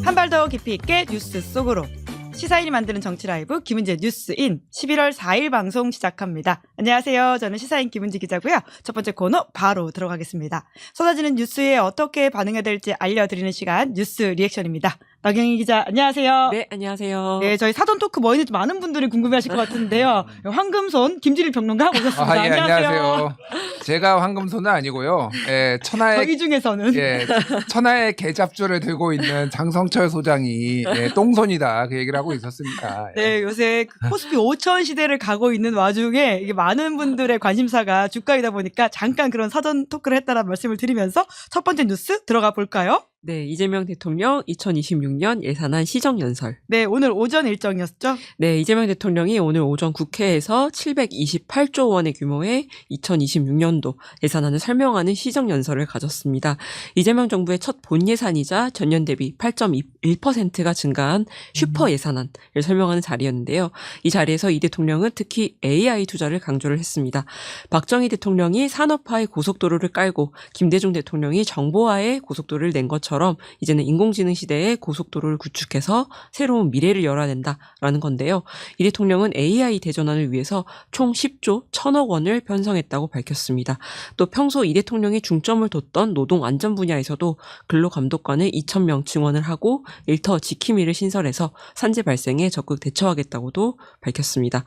한 발 더 깊이 있게 뉴스 속으로 시사인이 만드는 정치 라이브 김은지의 뉴스인 11월 4일 방송 시작합니다. 안녕하세요. 저는 시사인 김은지 기자고요. 첫 번째 코너 바로 들어가겠습니다. 쏟아지는 뉴스에 어떻게 반응해야 될지 알려드리는 시간 뉴스 리액션입니다. 나경희 기자 안녕하세요. 네, 안녕하세요. 네, 저희 사전 토크 뭐 있는지 많은 분들이 궁금해하실 것 같은데요. 황금손 김진일 평론가 모셨습니다. 예, 안녕하세요. 제가 황금손은 아니고요. 예, 저희 중에서는 천하의 개잡주를 들고 있는 장성철 소장이 똥손이다 그 얘기를 하고 있었습니다. 네, 요새 코스피 5천 시대를 가고 있는 와중에 이게 많은 분들의 관심사가 주가이다 보니까 잠깐 그런 사전 토크를 했다는 말씀을 드리면서 첫 번째 뉴스 들어가 볼까요? 네, 이재명 대통령 2026년 예산안 시정연설. 네, 오늘 오전 일정이었죠? 네, 이재명 대통령이 오늘 오전 국회에서 728조 원의 규모의 2026년도 예산안을 설명하는 시정연설을 가졌습니다. 이재명 정부의 첫 본예산이자 전년 대비 8.1%가 증가한 슈퍼 예산안을 설명하는 자리였는데요. 이 자리에서 이 대통령은 특히 AI 투자를 강조를 했습니다. 박정희 대통령이 산업화의 고속도로를 깔고 김대중 대통령이 정보화의 고속도로를 낸 것처럼 이제는 인공지능 시대에 고속도로를 구축해서 새로운 미래를 열어낸다라는 건데요. 이 대통령은 AI 대전환을 위해서 총 10조 1천억 원을 편성했다고 밝혔습니다. 또 평소 이 대통령이 중점을 뒀던 노동 안전 분야에서도 근로감독관을 2,000명 증원을 하고 일터 지킴이를 신설해서 산재 발생에 적극 대처하겠다고도 밝혔습니다.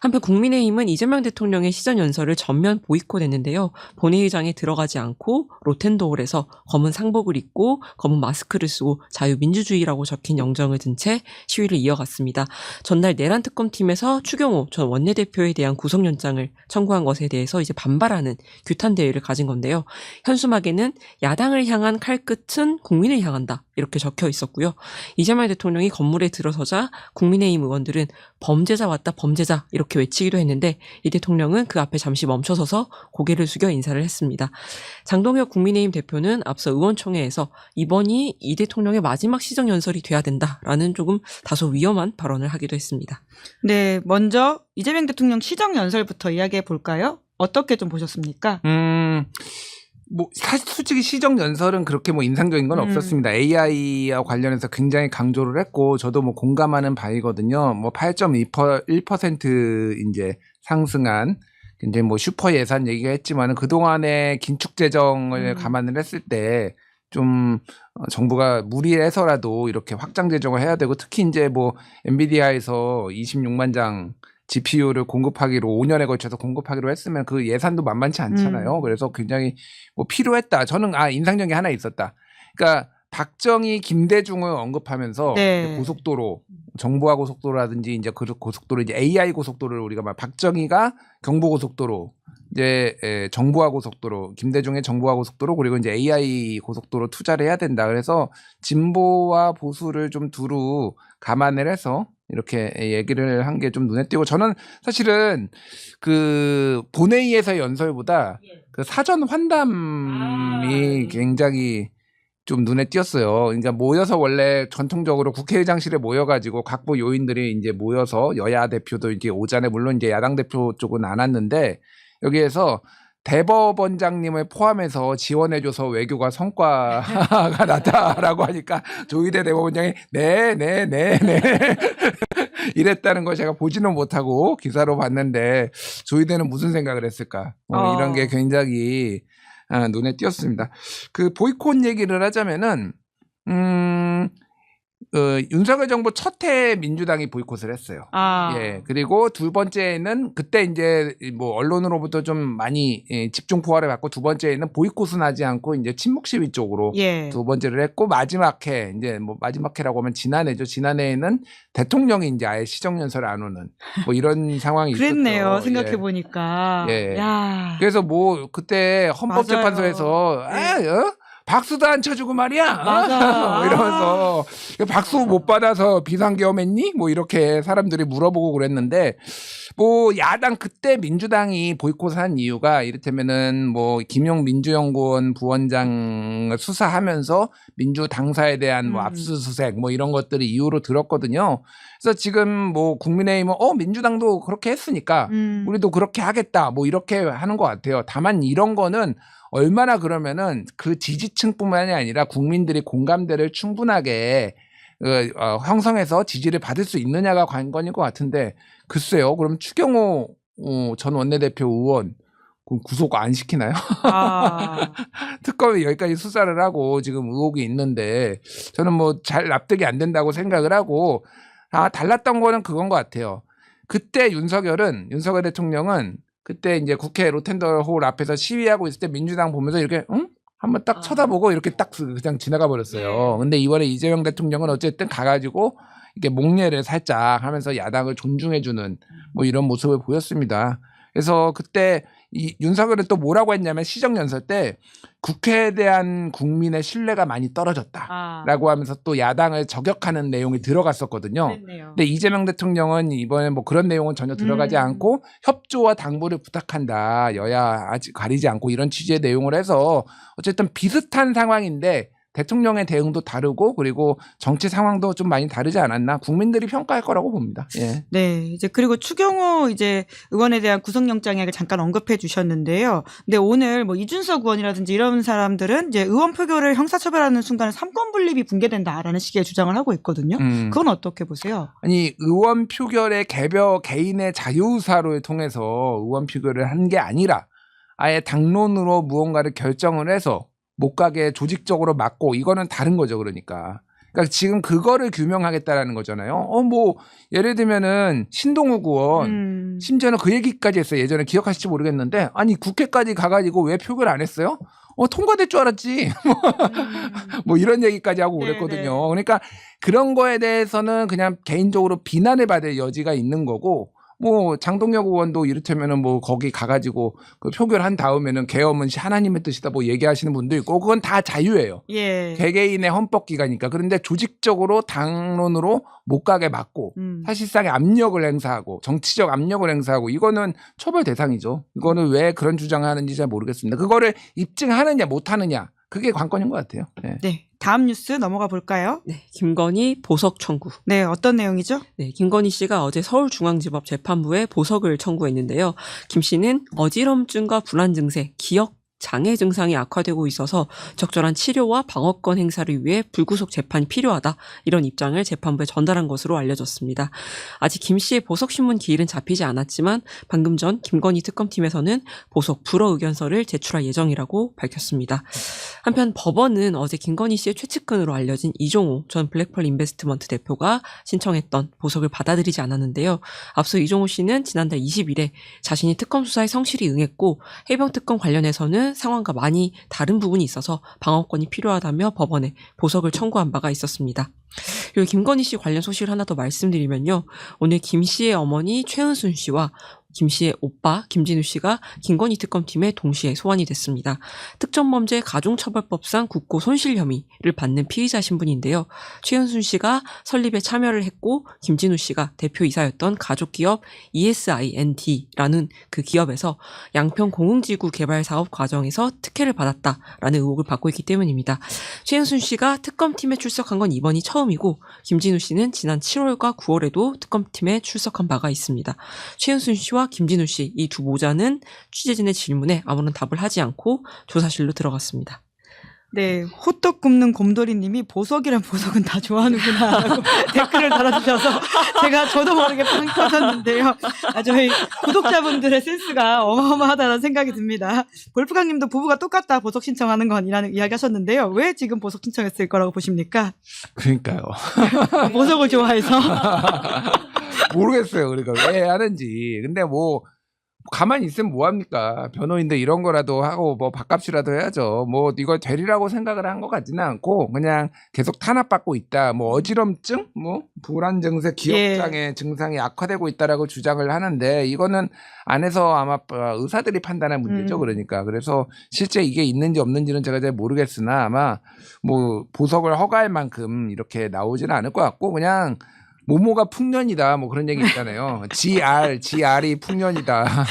한편 국민의힘은 이재명 대통령의 시정연설을 전면 보이콧했는데요. 본회의장에 들어가지 않고 로텐도홀에서 검은 상복을 입고 검은 마스크를 쓰고 자유민주주의라고 적힌 영정을 든 채 시위를 이어갔습니다. 전날 내란 특검팀에서 추경호 전 원내대표에 대한 구속영장을 청구한 것에 대해서 이제 반발하는 규탄 대회를 가진 건데요. 현수막에는 야당을 향한 칼끝은 국민을 향한다 이렇게 적혀 있었고요. 이재명 대통령이 건물에 들어서자 국민의힘 의원들은 범죄자 왔다 범죄자 이렇게 외치기도 했는데 이 대통령은 그 앞에 잠시 멈춰서서 고개를 숙여 인사를 했습니다. 장동혁 국민의힘 대표는 앞서 의원총회에서 이번이 이 대통령의 마지막 시정연설이 돼야 된다라는 조금 다소 위험한 발언을 하기도 했습니다. 네, 먼저 이재명 대통령 시정연설부터 이야기해 볼까요? 어떻게 좀 보셨습니까? 사실 솔직히 시정연설은 그렇게 인상적인 건 없었습니다. AI와 관련해서 굉장히 강조를 했고, 저도 공감하는 바이거든요. 8.1% 이제 상승한, 이제 슈퍼 예산 얘기가 했지만은 그동안의 긴축 재정을 감안을 했을 때, 좀 정부가 무리해서라도 이렇게 확장 재정을 해야 되고, 특히 이제 엔비디아에서 26만 장 GPU를 공급하기로 5년에 걸쳐서 공급하기로 했으면 그 예산도 만만치 않잖아요. 그래서 굉장히 필요했다. 저는 인상적인 게 하나 있었다. 그러니까 박정희, 김대중을 언급하면서 네. 고속도로, 정부화 고속도로라든지 이제 그 고속도로 이제 AI 고속도로를 우리가 박정희가 경부고속도로, 이제 정부화 고속도로, 김대중의 정부화 고속도로, 그리고 이제 AI 고속도로 투자를 해야 된다. 그래서 진보와 보수를 좀 두루 감안을 해서 이렇게 얘기를 한 게 좀 눈에 띄고, 저는 사실은 그 본회의에서의 연설보다 그 사전 환담이 굉장히 좀 눈에 띄었어요. 그러니까 모여서 원래 전통적으로 국회의장실에 모여가지고 각부 요인들이 이제 모여서 여야 대표도 이제 오전에 물론 이제 야당 대표 쪽은 안 왔는데, 여기에서 대법원장님을 포함해서 지원해줘서 외교가 성과가 났다라고 하니까 조희대 대법원장이 네 이랬다는 걸 제가 보지는 못하고 기사로 봤는데, 조희대는 무슨 생각을 했을까? 이런 게 굉장히 눈에 띄었습니다. 그 보이콧 얘기를 하자면은 윤석열 정부 첫 해 민주당이 보이콧을 했어요. 예. 그리고 두 번째는 그때 이제 언론으로부터 좀 많이 집중 포화를 받고, 두 번째에는 보이콧은 하지 않고 이제 침묵 시위 쪽으로 두 번째를 했고, 마지막 해 이제 마지막 해라고 하면 지난해죠. 지난해에는 대통령이 이제 아예 시정연설을 안 오는 이런 상황이 그랬네요. 있었죠. 생각해 보니까. 예. 야. 그래서 그때 헌법재판소에서 박수도 안 쳐주고 말이야. 맞아. 이러면서 박수 못 받아서 비상계엄했니? 이렇게 사람들이 물어보고 그랬는데, 야당 그때 민주당이 보이콧한 이유가 이를테면은 김용 민주연구원 부원장 수사하면서 민주 당사에 대한 압수수색 이런 것들이 이유로 들었거든요. 그래서 지금 국민의힘은 민주당도 그렇게 했으니까 우리도 그렇게 하겠다 이렇게 하는 것 같아요. 다만 이런 거는 얼마나 그러면은 그 지지층뿐만이 아니라 국민들이 공감대를 충분하게 형성해서 지지를 받을 수 있느냐가 관건일 것 같은데 글쎄요. 그럼 추경호 전 원내대표 의원 그럼 구속 안 시키나요? 아, 특검이 여기까지 수사를 하고 지금 의혹이 있는데 저는 뭐 잘 납득이 안 된다고 생각을 하고 달랐던 거는 그건 것 같아요. 그때 윤석열 대통령은 그때 이제 국회 로텐더홀 앞에서 시위하고 있을 때 민주당 보면서 이렇게 한번 딱 쳐다보고 이렇게 딱 그냥 지나가 버렸어요. 근데 이번에 이재명 대통령은 어쨌든 가가지고 이렇게 목례를 살짝 하면서 야당을 존중해주는 뭐 이런 모습을 보였습니다. 그래서 그때 이 윤석열은 또 뭐라고 했냐면 시정연설 때 국회에 대한 국민의 신뢰가 많이 떨어졌다라고 하면서 또 야당을 저격하는 내용이 들어갔었거든요. 그랬네요. 근데 이재명 대통령은 이번에 뭐 그런 내용은 전혀 들어가지 않고 협조와 당부를 부탁한다. 여야 아직 가리지 않고 이런 취지의 내용을 해서 어쨌든 비슷한 상황인데 대통령의 대응도 다르고 그리고 정치 상황도 좀 많이 다르지 않았나 국민들이 평가할 거라고 봅니다. 예. 네, 이제 그리고 추경호 이제 의원에 대한 구속영장을 잠깐 언급해 주셨는데요. 근데 오늘 뭐 이준석 의원이라든지 이런 사람들은 이제 의원 표결을 형사처벌하는 순간 삼권 분립이 붕괴된다라는 식의 주장을 하고 있거든요. 그건 어떻게 보세요? 아니 의원 표결의 개인의 자유의사를 통해서 의원 표결을 한 게 아니라 아예 당론으로 무언가를 결정을 해서 못 가게 조직적으로 막고 이거는 다른 거죠. 그러니까 지금 그거를 규명하겠다라는 거잖아요. 뭐 예를 들면은 신동욱 의원 심지어는 그 얘기까지 했어요. 예전에 기억하실지 모르겠는데 아니 국회까지 가가지고 왜 표결 안 했어요? 통과될 줄 알았지. 뭐 이런 얘기까지 하고 그랬거든요. 그러니까 그런 거에 대해서는 그냥 개인적으로 비난을 받을 여지가 있는 거고 뭐 장동혁 의원도 이를테면은 뭐 거기 가가지고 그 표결한 다음에는 계엄은 하나님의 뜻이다 뭐 얘기하시는 분도 있고 그건 다 자유예요. 예. 개개인의 헌법 기관이니까. 그런데 조직적으로 당론으로 못 가게 막고 사실상의 압력을 행사하고 정치적 압력을 행사하고 이거는 처벌 대상이죠. 이거는 왜 그런 주장을 하는지 잘 모르겠습니다. 그거를 입증하느냐 못하느냐 그게 관건인 것 같아요. 네. 네. 다음 뉴스 넘어가 볼까요? 네, 김건희 보석 청구. 네, 어떤 내용이죠? 네, 김건희 씨가 어제 서울중앙지법 재판부에 보석을 청구했는데요. 김 씨는 어지럼증과 불안 증세, 기억 장애 증상이 악화되고 있어서 적절한 치료와 방어권 행사를 위해 불구속 재판이 필요하다. 이런 입장을 재판부에 전달한 것으로 알려졌습니다. 아직 김 씨의 보석 신문 기일은 잡히지 않았지만 방금 전 김건희 특검팀에서는 보석 불허 의견서를 제출할 예정이라고 밝혔습니다. 한편 법원은 어제 김건희 씨의 최측근으로 알려진 이종호 전 블랙펄 인베스트먼트 대표가 신청했던 보석을 받아들이지 않았는데요. 앞서 이종호 씨는 지난달 20일에 자신이 특검 수사에 성실히 응했고 해병 특검 관련해서는 상황과 많이 다른 부분이 있어서 방어권이 필요하다며 법원에 보석을 청구한 바가 있었습니다. 그리고 김건희 씨 관련 소식을 하나 더 말씀드리면요. 오늘 김 씨의 어머니 최은순 씨와 김 씨의 오빠 김진우 씨가 김건희 특검팀에 동시에 소환이 됐습니다. 특정범죄 가중처벌법상 국고 손실 혐의를 받는 피의자 신분인데요. 최은순 씨가 설립에 참여를 했고 김진우 씨가 대표이사였던 가족기업 ESIND라는 그 기업에서 양평 공흥지구 개발 사업 과정에서 특혜를 받았다라는 의혹을 받고 있기 때문입니다. 최은순 씨가 특검팀에 출석한 건 이번이 처음이고 김진우 씨는 지난 7월과 9월에도 특검팀에 출석한 바가 있습니다. 최은순 씨와 김진우 씨 이 두 모자는 취재진의 질문에 아무런 답을 하지 않고 조사실로 들어갔습니다. 네, 호떡 굽는 곰돌이님이 보석이란 보석은 다 좋아하는구나 라고 댓글을 달아주셔서 저도 모르게 빵 터졌는데요. 저희 구독자분들의 센스가 어마어마하다는 생각이 듭니다. 볼프강님도 부부가 똑같다 보석 신청하는 건이라는 이야기 하셨는데요. 왜 지금 보석 신청했을 거라고 보십니까? 그러니까요. 보석을 좋아해서. 모르겠어요. 그러니까 왜 하는지. 근데 뭐 가만히 있으면 뭐합니까? 변호인들 이런 거라도 하고 뭐 밥값이라도 해야죠. 뭐 이걸 되리라고 생각을 한 것 같지는 않고 그냥 계속 탄압받고 있다. 뭐 어지럼증, 뭐 불안 증세, 기억장애 증상이 악화되고 있다라고 주장을 하는데 이거는 안에서 아마 의사들이 판단할 문제죠. 그러니까 그래서 실제 이게 있는지 없는지는 제가 잘 모르겠으나 아마 뭐 보석을 허가할 만큼 이렇게 나오지는 않을 것 같고 그냥 모모가 풍년이다 뭐 그런 얘기 있잖아요. GR이 풍년이다.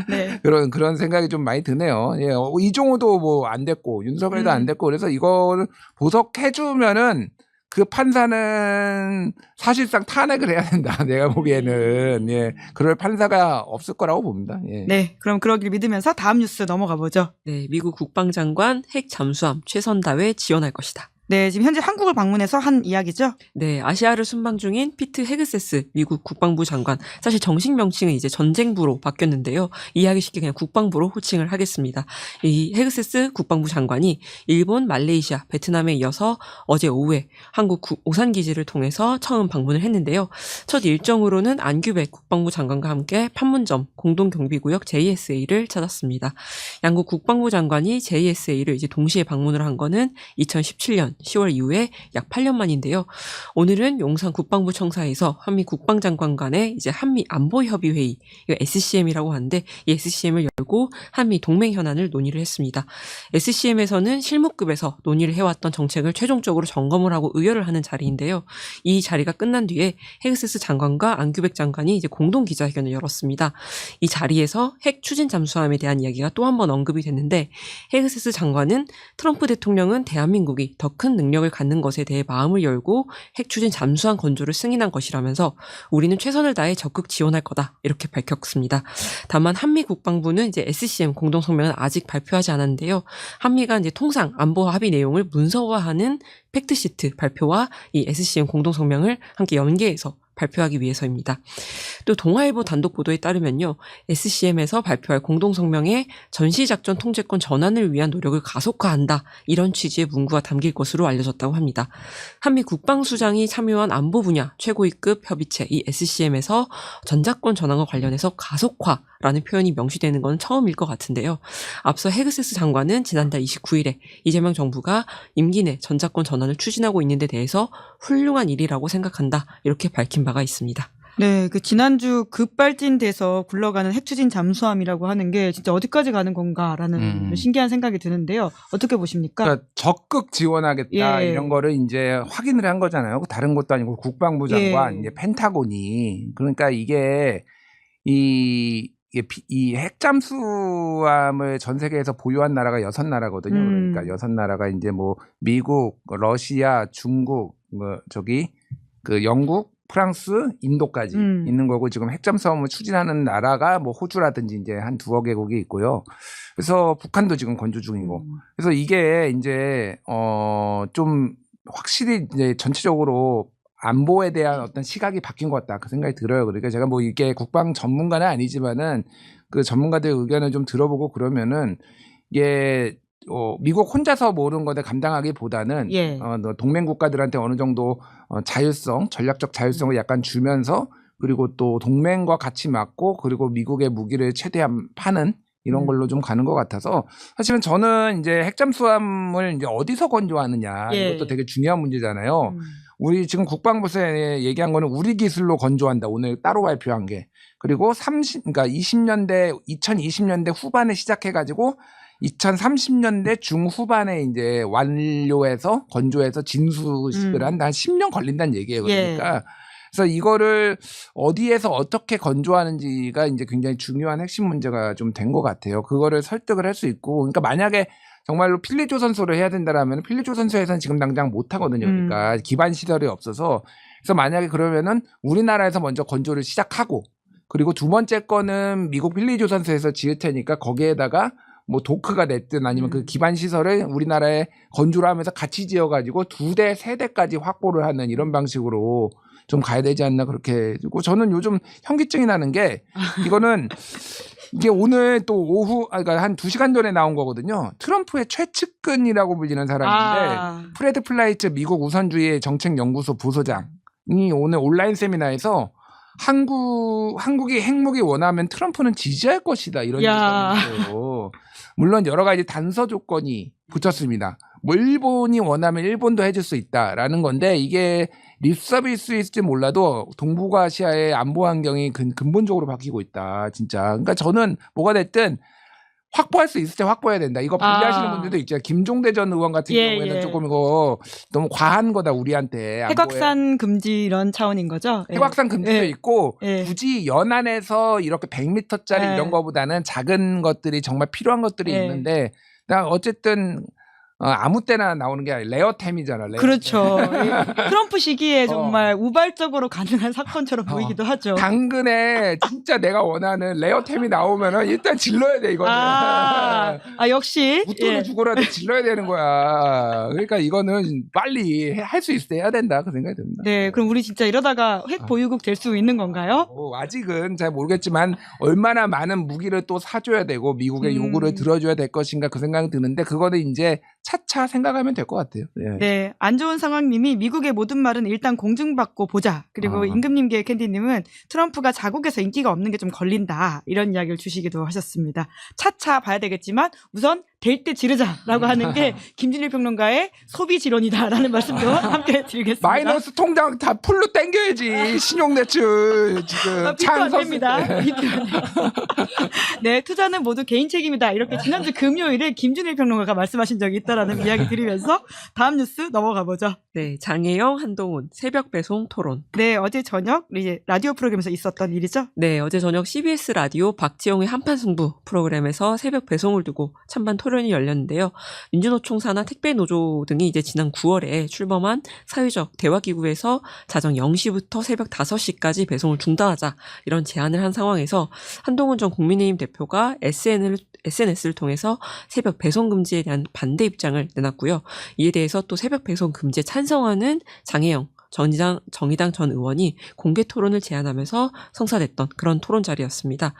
네. 그런 생각이 좀 많이 드네요. 예, 이종호도 뭐 안 됐고 윤석열도 안 됐고 그래서 이거를 보석해주면은 그 판사는 사실상 탄핵을 해야 된다. 내가 보기에는 예, 그럴 판사가 없을 거라고 봅니다. 예. 네, 그럼 그러길 믿으면서 다음 뉴스 넘어가 보죠. 네, 미국 국방장관 핵 잠수함 최선다회 지원할 것이다. 네, 지금 현재 한국을 방문해서 한 이야기죠. 네, 아시아를 순방 중인 피트 헤그세스 미국 국방부 장관. 사실 정식 명칭은 이제 전쟁부로 바뀌었는데요. 이해하기 쉽게 그냥 국방부로 호칭을 하겠습니다. 이 헤그세스 국방부 장관이 일본, 말레이시아, 베트남에 이어서 어제 오후에 한국 오산 기지를 통해서 처음 방문을 했는데요. 첫 일정으로는 안규백 국방부 장관과 함께 판문점 공동경비구역 JSA를 찾았습니다. 양국 국방부 장관이 JSA를 이제 동시에 방문을 한 거는 2017년 10월 이후에 약 8년 만인데요. 오늘은 용산 국방부 청사에서 한미 국방장관 간의 이제 한미 안보협의회의, 이거 SCM이라고 하는데 이 SCM을 열고 한미 동맹 현안을 논의를 했습니다. SCM에서는 실무급에서 논의를 해왔던 정책을 최종적으로 점검을 하고 의결을 하는 자리인데요. 이 자리가 끝난 뒤에 헤그세스 장관과 안규백 장관이 이제 공동 기자회견을 열었습니다. 이 자리에서 핵 추진 잠수함에 대한 이야기가 또 한 번 언급이 됐는데 헤그세스 장관은 트럼프 대통령은 대한민국이 더 큰 능력을 갖는 것에 대해 마음을 열고 핵 추진 잠수함 건조를 승인한 것이라면서 우리는 최선을 다해 적극 지원할 거다 이렇게 밝혔습니다. 다만 한미 국방부는 이제 SCM 공동 성명은 아직 발표하지 않았는데요. 한미가 이제 통상 안보 합의 내용을 문서화하는 팩트시트 발표와 이 SCM 공동 성명을 함께 연계해서 발표하기 위해서입니다. 또 동아일보 단독 보도에 따르면요. SCM에서 발표할 공동성명에 전시작전 통제권 전환을 위한 노력을 가속화한다. 이런 취지의 문구가 담길 것으로 알려졌다고 합니다. 한미 국방수장이 참여한 안보 분야 최고위급 협의체 이 SCM에서 전자권 전환과 관련해서 가속화라는 표현이 명시되는 건 처음일 것 같은데요. 앞서 헤그세스 장관은 지난달 29일에 이재명 정부가 임기 내 전자권 전환을 추진하고 있는 데 대해서 훌륭한 일이라고 생각한다. 이렇게 밝힌 바가 있습니다. 네, 그 지난주 급발진돼서 굴러가는 핵추진 잠수함이라고 하는 게 진짜 어디까지 가는 건가라는 신기한 생각이 드는데요. 어떻게 보십니까? 그러니까 적극 지원하겠다 예. 이런 거를 이제 확인을 한 거잖아요. 다른 것도 아니고 국방부 장관, 예. 이제 펜타곤이 그러니까 이게 이 핵잠수함을 전 세계에서 보유한 나라가 6나라거든요. 그러니까 6나라가 이제 뭐 미국, 러시아, 중국, 그 영국, 프랑스, 인도까지 있는 거고 지금 핵잠수함을 추진하는 나라가 뭐 호주라든지 이제 한 2개 국이 있고요. 그래서 북한도 지금 건조 중이고. 그래서 이게 이제 좀 확실히 이제 전체적으로 안보에 대한 어떤 시각이 바뀐 것 같다. 그 생각이 들어요. 그러니까 제가 뭐 이게 국방 전문가는 아니지만은 그 전문가들 의견을 좀 들어보고 그러면은 이게 미국 혼자서 모르는 것에 감당하기보다는 예. 동맹 국가들한테 어느 정도 자율성, 전략적 자율성을 약간 주면서 그리고 또 동맹과 같이 맞고 그리고 미국의 무기를 최대한 파는 이런 걸로 좀 가는 것 같아서 사실은 저는 이제 핵잠수함을 이제 어디서 건조하느냐 예. 이것도 되게 중요한 문제잖아요. 우리 지금 국방부에서 얘기한 거는 우리 기술로 건조한다. 오늘 따로 발표한 게. 그리고 그러니까 2020년대 후반에 시작해가지고 2030년대 중후반에 이제 완료해서 건조해서 진수식을 한다. 한 10년 걸린다는 얘기예요. 그러니까. 예. 그래서 이거를 어디에서 어떻게 건조하는지가 이제 굉장히 중요한 핵심 문제가 좀 된 것 같아요. 그거를 설득을 할 수 있고. 그러니까 만약에 정말로 필리조선소를 해야 된다라면 필리조선소에서는 지금 당장 못 하거든요. 그러니까 기반 시설이 없어서. 그래서 만약에 그러면은 우리나라에서 먼저 건조를 시작하고 그리고 두 번째 거는 미국 필리조선소에서 지을 테니까 거기에다가 뭐 도크가 됐든 아니면 그 기반 시설을 우리나라에 건조를 하면서 같이 지어가지고 2대, 3대까지 확보를 하는 이런 방식으로 좀 가야 되지 않나 그렇게. 그리고 저는 요즘 현기증이 나는 게 이거는 이게 오늘 또 오후 그러니까 한 2시간 전에 나온 거거든요. 트럼프의 최측근이라고 불리는 사람인데 프레드 플라이츠 미국 우선주의 정책연구소 부소장이 오늘 온라인 세미나에서 한국이 핵무기 원하면 트럼프는 지지할 것이다 이런 얘기를 했어요. 물론 여러 가지 단서 조건이 붙였습니다. 뭐 일본이 원하면 일본도 해줄 수 있다라는 건데 이게 립서비스일지 몰라도 동북아시아의 안보 환경이 근본적으로 바뀌고 있다. 진짜. 그러니까 저는 뭐가 됐든 확보할 수 있을 때 확보해야 된다. 이거 반대하시는 분들도 있죠. 김종대 전 의원 같은 경우에는 조금 이거 너무 과한 거다 우리한테. 핵확산 금지 이런 차원인 거죠? 핵확산 금지도 있고 굳이 연안에서 이렇게 100m짜리 이런 거보다는 작은 것들이 정말 필요한 것들이 있는데 어쨌든 아무 때나 나오는 게 아니라 레어템이잖아. 레어템. 그렇죠. 이 트럼프 시기에 정말 우발적으로 가능한 사건처럼 보이기도 하죠. 당근에 진짜 내가 원하는 레어템이 나오면은 일단 질러야 돼 이거는. 역시 웃돈을 주고라도 질러야 되는 거야. 그러니까 이거는 빨리 할 수 있을 때 해야 된다 그 생각이 듭니다. 네, 그럼 우리 진짜 이러다가 핵 보유국 될 수 있는 건가요? 아직은 잘 모르겠지만 얼마나 많은 무기를 또 사줘야 되고 미국의 요구를 들어줘야 될 것인가 그 생각이 드는데 그거는 이제 차차 생각하면 될 것 같아요. 예. 네, 안 좋은 상황님이 미국의 모든 말은 일단 공증받고 보자. 그리고 임금님계 캔디님은 트럼프가 자국에서 인기가 없는 게 좀 걸린다. 이런 이야기를 주시기도 하셨습니다. 차차 봐야 되겠지만 우선 될 때 지르자라고 하는 게 김준일 평론가의 소비 지론이다라는 말씀도 함께 드리겠습니다. 마이너스 통장 다 풀로 땡겨야지. 신용대출 지금 비트 안 됩니다. 네, 투자는 모두 개인 책임이다. 이렇게 지난주 금요일에 김준일 평론가가 말씀하신 적이 있다라는 이야기 드리면서 다음 뉴스 넘어가 보죠. 네, 장혜영, 한동훈 새벽 배송 토론. 네, 어제 저녁 이제 라디오 프로그램에서 있었던 일이죠. 네, 어제 저녁 CBS 라디오 박지영의 한판 승부 프로그램에서 새벽 배송을 두고 찬반 토론이 열렸는데요. 민주노 총사나 택배노조 등이 이제 지난 9월에 출범한 사회적 대화기구에서 자정 0시부터 새벽 5시까지 배송을 중단하자 이런 제안을 한 상황에서 한동훈 전 국민의힘 대표가 SNS를 통해서 새벽 배송 금지에 대한 반대 입장을 내놨고요. 이에 대해서 또 새벽 배송 금지에 찬성하는 장혜영 정의당 전 의원이 공개 토론을 제안하면서 성사됐던 그런 토론 자리였습니다.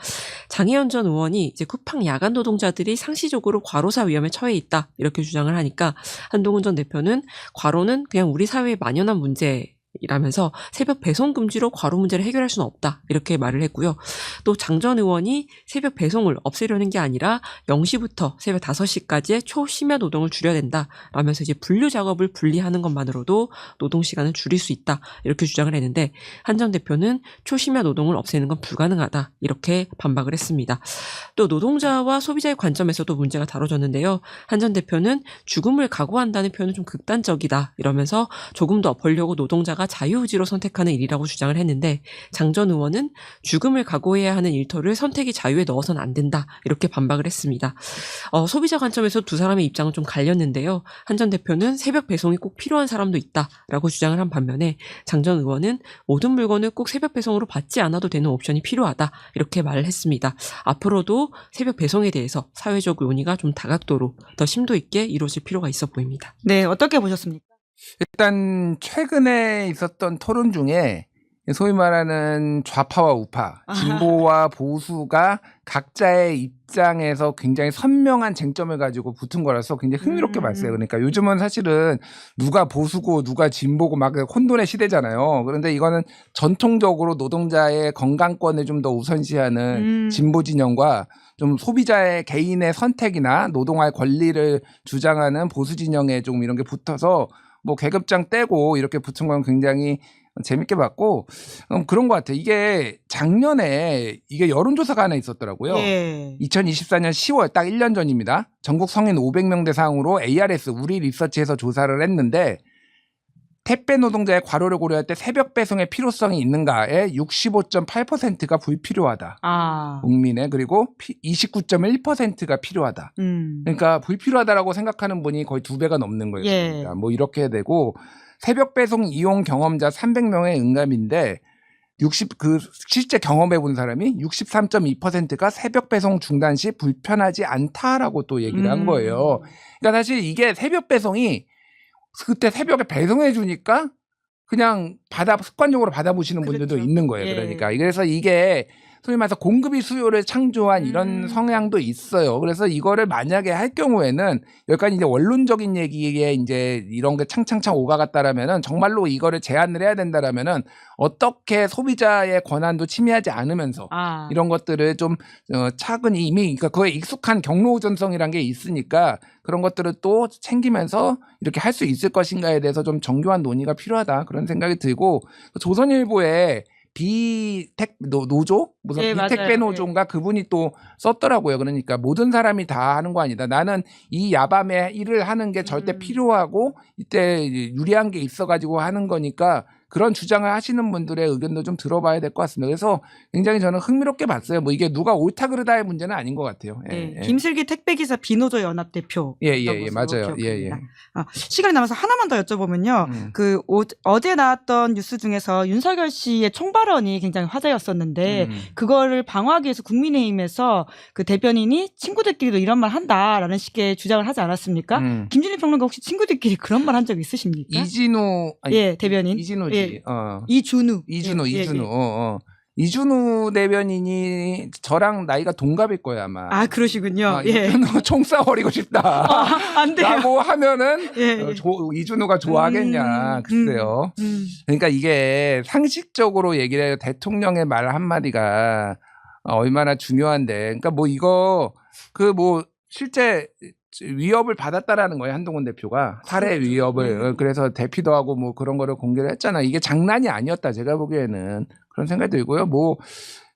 장혜연 전 의원이 이제 쿠팡 야간 노동자들이 상시적으로 과로사 위험에 처해 있다 이렇게 주장을 하니까 한동훈 전 대표는 과로는 그냥 우리 사회에 만연한 문제라면서 새벽 배송 금지로 과로 문제를 해결할 수는 없다 이렇게 말을 했고요. 또 장 전 의원이 새벽 배송을 없애려는 게 아니라 0시부터 새벽 5시까지의 초심야 노동을 줄여야 된다라면서 이제 분류 작업을 분리하는 것만으로도 노동 시간을 줄일 수 있다 이렇게 주장을 했는데 한 전 대표는 초심야 노동을 없애는 건 불가능하다 이렇게 반박을 했습니다. 또 노동자와 소비자의 관점에서도 문제가 다뤄졌는데요. 한 전 대표는 죽음을 각오한다는 표현은 좀 극단적이다 이러면서 조금 더 벌려고 노동자가 자유의지로 선택하는 일이라고 주장을 했는데 장 전 의원은 죽음을 각오해야 하는 일터를 선택의 자유에 넣어서는 안 된다 이렇게 반박을 했습니다. 소비자 관점에서 두 사람의 입장은 좀 갈렸는데요. 한 전 대표는 새벽 배송이 꼭 필요한 사람도 있다라고 주장을 한 반면에 장 전 의원은 모든 물건을 꼭 새벽 배송으로 받지 않아도 되는 옵션이 필요하다 이렇게 말을 했습니다. 앞으로도 새벽 배송에 대해서 사회적 논의가 좀 다각도로 더 심도 있게 이루어질 필요가 있어 보입니다. 네, 어떻게 보셨습니까? 일단 최근에 있었던 토론 중에 소위 말하는 좌파와 우파, 진보와 보수가 각자의 입장에서 굉장히 선명한 쟁점을 가지고 붙은 거라서 굉장히 흥미롭게 봤어요. 그러니까 요즘은 사실은 누가 보수고 누가 진보고 막 혼돈의 시대잖아요. 그런데 이거는 전통적으로 노동자의 건강권을 좀 더 우선시하는 진보 진영과 좀 소비자의 개인의 선택이나 노동할 권리를 주장하는 보수 진영에 좀 이런 게 붙어서 뭐 계급장 떼고 이렇게 붙은 건 굉장히 재밌게 봤고 그런 것 같아요. 이게 작년에 이게 여론조사가 하나 있었더라고요. 예. 2024년 10월 딱 1년 전입니다. 전국 성인 500명 대상으로 ARS 우리 리서치에서 조사를 했는데 택배 노동자의 과로를 고려할 때 새벽 배송의 필요성이 있는가에 65.8%가 불필요하다. 국민의 그리고 29.1%가 필요하다. 그러니까 불필요하다라고 생각하는 분이 거의 2배가 넘는 거예요. 예. 그러니까 뭐 이렇게 되고 새벽 배송 이용 경험자 300명의 응답인데 실제 경험해 본 사람이 63.2%가 새벽 배송 중단 시 불편하지 않다라고 또 얘기를 한 거예요. 그러니까 사실 이게 새벽 배송이 그때 새벽에 배송해 주니까 그냥 습관적으로 받아보시는 분들도 그렇죠. 있는 거예요. 예. 그러니까 그래서 이게 소위 말해서 공급이 수요를 창조한 이런 성향도 있어요. 그래서 이거를 만약에 할 경우에는 여기까지 이제 원론적인 얘기에 이제 이런 게 창창창 오가갔다라면은 정말로 이거를 제한을 해야 된다라면은 어떻게 소비자의 권한도 침해하지 않으면서 이런 것들을 좀 차근히 이미 그러니까 그거에 익숙한 경로우전성이란 게 있으니까 그런 것들을 또 챙기면서 이렇게 할 수 있을 것인가에 대해서 좀 정교한 논의가 필요하다 그런 생각이 들고 조선일보에 노조? 무슨 네, 비택배 맞아요. 노조인가 그분이 또 썼더라고요. 그러니까 모든 사람이 다 하는 거 아니다. 나는 이 야밤에 일을 하는 게 절대 필요하고 이때 유리한 게 있어가지고 하는 거니까 그런 주장을 하시는 분들의 의견도 좀 들어봐야 될 것 같습니다. 그래서 굉장히 저는 흥미롭게 봤어요. 뭐 이게 누가 옳다 그르다의 문제는 아닌 것 같아요. 네, 김슬기 택배기사 비노조 연합 대표. 맞아요. 시간이 남아서 하나만 더 여쭤보면요. 그 어제 나왔던 뉴스 중에서 윤석열 씨의 총발언이 굉장히 화제였었는데 그거를 방어하기 위해서 국민의힘에서 그 대변인이 친구들끼리도 이런 말 한다라는 식의 주장을 하지 않았습니까? 김준일 평론가 혹시 친구들끼리 그런 말 한 적 있으십니까? 대변인. 이진우지. 예. 이준우. 이준우 대변인이 저랑 나이가 동갑일 거예요 아마. 아 그러시군요. 이준우 총 쏴버리고 싶다. 안 돼요. 라고 하면은 예. 이준우가 좋아하겠냐. 글쎄요. 그러니까 이게 상식적으로 얘기를 해요. 대통령의 말 한마디가 얼마나 중요한데. 그러니까 뭐 이거 실제 위협을 받았다라는 거예요. 한동훈 대표가 살해 위협을. 그래서 대피도 하고 뭐 그런 거를 공개를 했잖아. 이게 장난이 아니었다. 제가 보기에는 그런 생각이 들고요. 뭐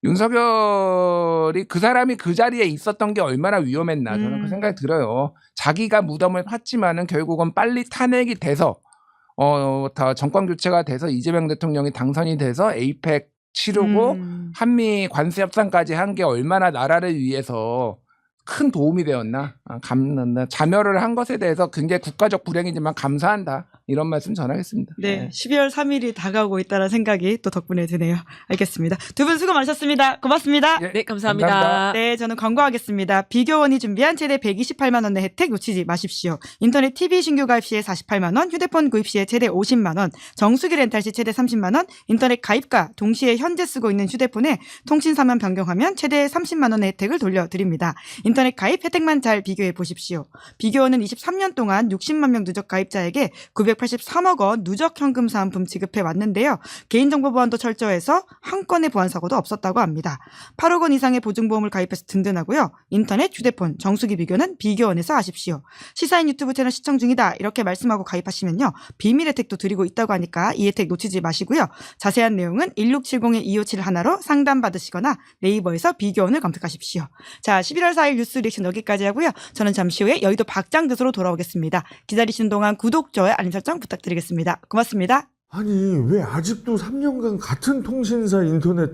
윤석열이 그 사람이 그 자리에 있었던 게 얼마나 위험했나 저는 그 생각이 들어요. 자기가 무덤을 팠지만은 결국은 빨리 탄핵이 돼서 다 정권 교체가 돼서 이재명 대통령이 당선이 돼서 에이펙 치르고 한미 관세 협상까지 한 게 얼마나 나라를 위해서 큰 도움이 되었나 자멸을 한 것에 대해서 굉장히 국가적 불행이지만 감사한다 이런 말씀 전하겠습니다. 네, 12월 3일이 다가오고 있다는 생각이 또 덕분에 드네요. 알겠습니다. 두 분 수고 많으셨습니다. 고맙습니다. 네, 감사합니다. 감사합니다. 네, 저는 광고하겠습니다. 비교원이 준비한 최대 128만 원의 혜택 놓치지 마십시오. 인터넷 TV 신규 가입 시에 48만 원, 휴대폰 구입 시에 최대 50만 원, 정수기 렌탈 시 최대 30만 원, 인터넷 가입과 동시에 현재 쓰고 있는 휴대폰에 통신 사면 변경하면 최대 30만 원의 혜택을 돌려드립니다. 인터넷 가입 혜택만 잘 비교해 보십시오. 비교원은 23년 동안 60만 명 누적 가입자에게 983억 원 누적 현금 사은품 지급해 왔는데요. 개인정보 보안도 철저해서 한 건의 보안 사고도 없었다고 합니다. 8억 원 이상의 보증보험을 가입해서 든든하고요. 인터넷, 휴대폰, 정수기 비교는 비교원에서 하십시오. 시사인 유튜브 채널 시청 중이다 이렇게 말씀하고 가입하시면요. 비밀 혜택도 드리고 있다고 하니까 이 혜택 놓치지 마시고요. 자세한 내용은 1670-2571로 상담받으시거나 네이버에서 비교원을 검색하십시오. 자, 11월 4일 뉴스 리액션 여기까지 하고요. 저는 잠시 후에 여의도 박장대소로 돌아오겠습니다. 기다리시는 동안 구독, 좋아요, 알림 설정 부탁드리겠습니다. 고맙습니다. 아니 왜 아직도 3년간 같은 통신사 인터넷